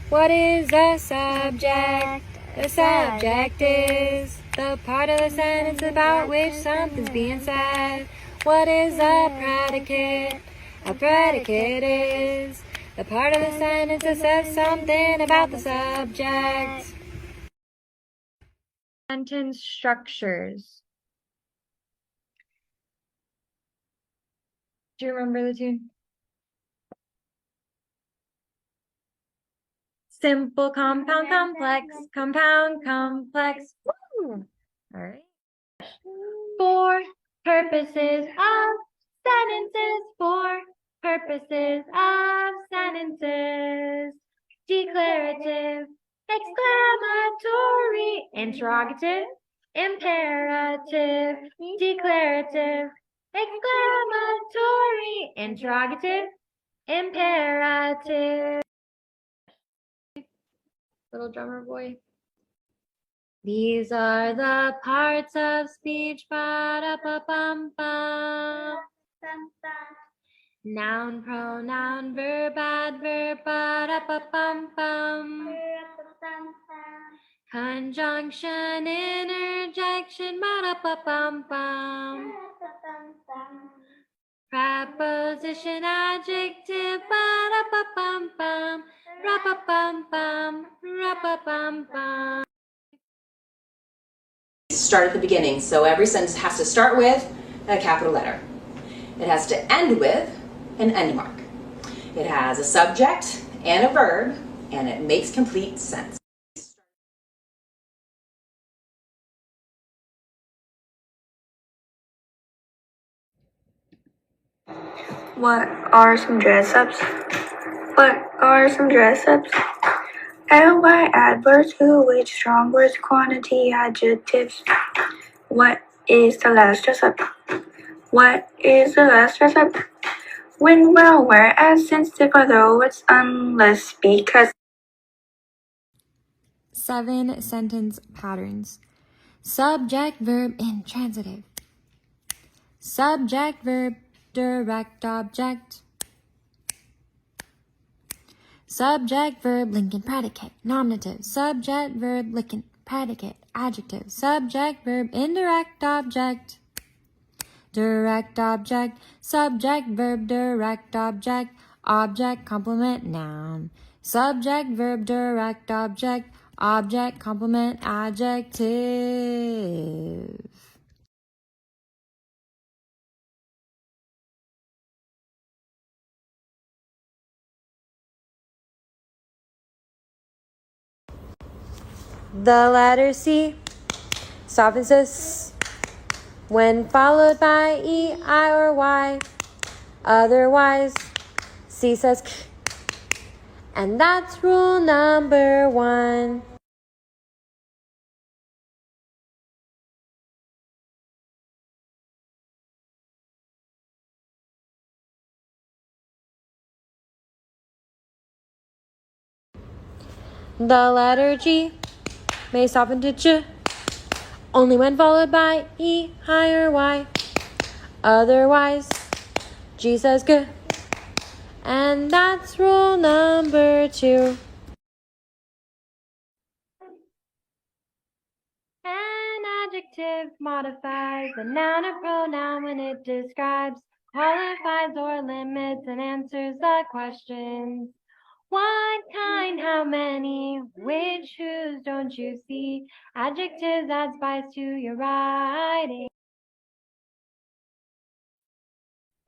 What is a subject? The subject is the part of the sentence about which something's being said. What is a predicate? A predicate is the part of the sentence that says something about the subject. Sentence structures. Do you remember the tune? Simple, compound, complex, compound, complex. Woo! All right. For purposes of sentences, for purposes of sentences. Declarative, exclamatory, interrogative, imperative, declarative, exclamatory, interrogative, imperative. Little drummer boy. These are the parts of speech, ba-da-ba-bum-bum. Noun, pronoun, verb, adverb, ba-da-ba-bum-bum. Conjunction, interjection, ba-da-ba-bum-bum. Preposition, adjective, ba-da-ba-bum-bum. Ra-ba-bum-bum, ra-ba-bum-bum. Start at the beginning, so every sentence has to start with a capital letter. It has to end with an end mark. It has a subject and a verb, and it makes complete sense. What are some dress-ups? What are some dress-ups? Ly adverbs, who, which, strong words, quantity, adjectives. What is the last dress-up? What is the last dress-up? When, well, whereas, since, if, although, it's, unless, because. 7 sentence patterns. Subject, verb, intransitive. Subject, verb, direct object. Subject, verb, Lincoln predicate, nominative. Subject, verb, Lincoln predicate, adjective. Subject, verb, indirect object. Direct object. Subject, verb, direct object. Object, complement, noun. Subject, verb, direct object. Object, complement, adjective. The letter C softens us when followed by E, I, or Y. Otherwise, C says K. And that's rule number 1. The letter G may soften to Ch only when followed by E, I, or Y. Otherwise, G says G. And that's rule number 2. An adjective modifies a noun or pronoun when it describes, qualifies, or limits and answers the questions. What kind, how many, which, whose, don't you see? Adjectives add spice to your writing.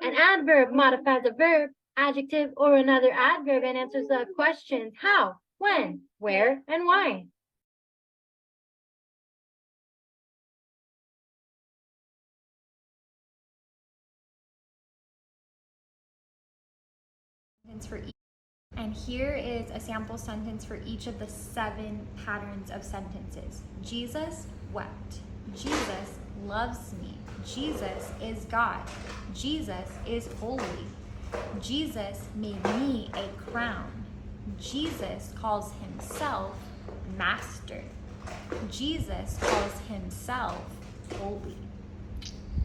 An adverb modifies a verb, adjective, or another adverb and answers the questions how, when, where, and why. For each. And here is a sample sentence for each of the 7 patterns of sentences. Jesus wept. Jesus loves me. Jesus is God. Jesus is holy. Jesus made me a crown. Jesus calls himself master. Jesus calls himself holy.